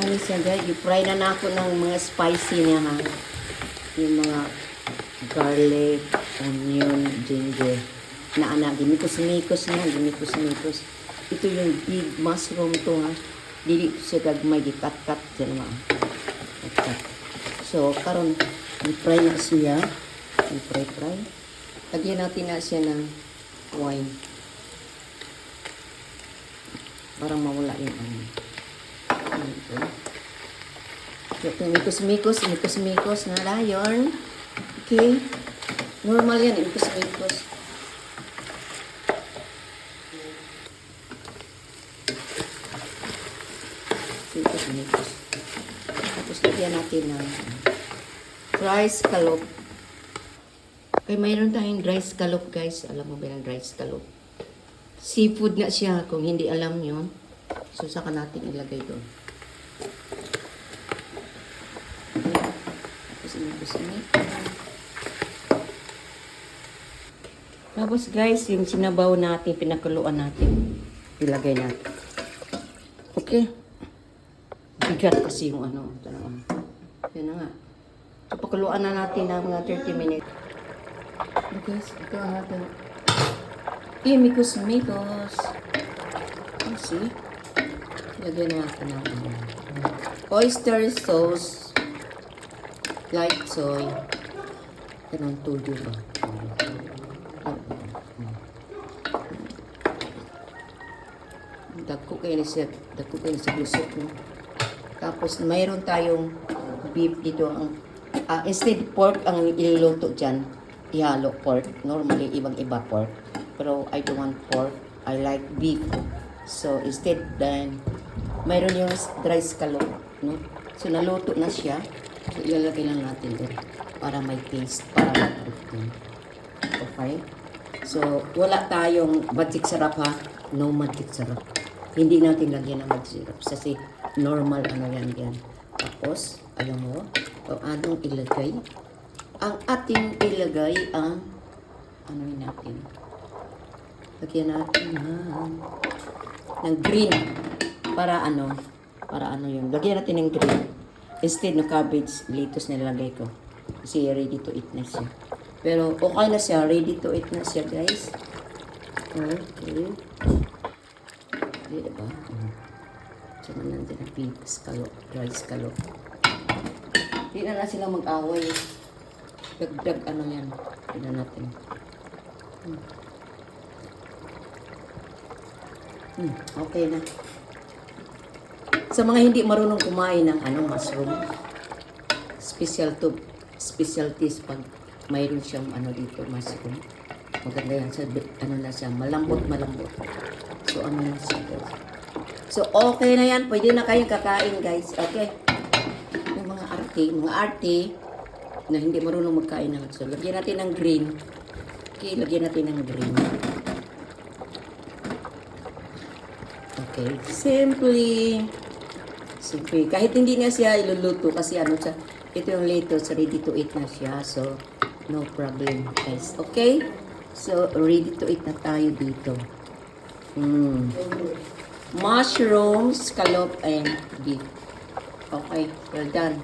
Ano siya guys, i-fry na ako ng mga spicy niya ha. Yung mga garlic, onion, ginger. Na anak, gimikos-mikos na, gimikos-mikos. Ito yung big mushroom to ha. Dili siya gagmay, gikat-kat dyan mga. Kat-kat. So, karon i-fry na siya. I-fry. Lagyan natin na siya ng wine. Parang mawala yung ano. Ito. Mikos-mikos na layon. Okay. Normal yan, mikos-mikos. Mikos-mikos. Tapos lagyan natin ng dry scallop. Okay, mayroon tayong dry scallop guys. Alam mo ba yung dry scallop? Seafood nga siya. Kung hindi alam nyo, so saka natin ilagay doon. Tapos guys, yung sinabaw natin, pinakuluan natin, ilagay natin. Okay. Bigat kasi yung ano. Yan na nga. So, pakuluan na natin ng mga 30 minutes. Okay guys, ito natin. Mikos-mikos. Oh, see? Lagyan natin ng oyster sauce. Light soy. Ganun tuyo ba? Dagko kayo na siya lusok. Tapos mayroon tayong beef dito. Instead pork ang iluluto dyan. Ihalo pork. Normally ibang-iba pork. Pero I don't want pork. I like beef. So instead then mayroon yung dry scallop. No? So naluto na siya. So, ilalagay lang natin doon para may taste, para mag-cook. Okay? So, wala tayong magic sarap ha. No magic sarap. Hindi natin lagyan ng magic sarap. Kasi normal ano yan. Tapos, alam mo, anong ilagay? Ang ating ilagay ang ano natin? Lagyan natin ng green. Para ano yun. Lagyan natin ng green. Instead ng cabbage, lettuce nilalagay ko. Kasi ready to eat na siya. Pero okay na siya. Ready to eat na siya, guys. Okay. Diba? Tsaka nandiyan ang beef scallop, dry scallop. Hindi na sila mag-away. Dagdag ano yan. Tignan natin. Okay na. Sa mga hindi marunong kumain ng mushroom, specialties pag mayroon siyang dito, mushroom. Maganda yan. Siya, malambot. So, na siya, guys. So, okay na yan. Pwede na kayong kakain, guys. Okay? Yung mga arte na hindi marunong magkain ng so, lagyan natin ng green. Okay, lagyan natin ng green. Okay, simply. Kahit hindi na siya iluluto kasi siya, ito yung lettuce, ready to eat na siya. So, no problem, guys. Okay? So, ready to eat na tayo dito. Mushrooms, scallop, and beef. Okay, well done.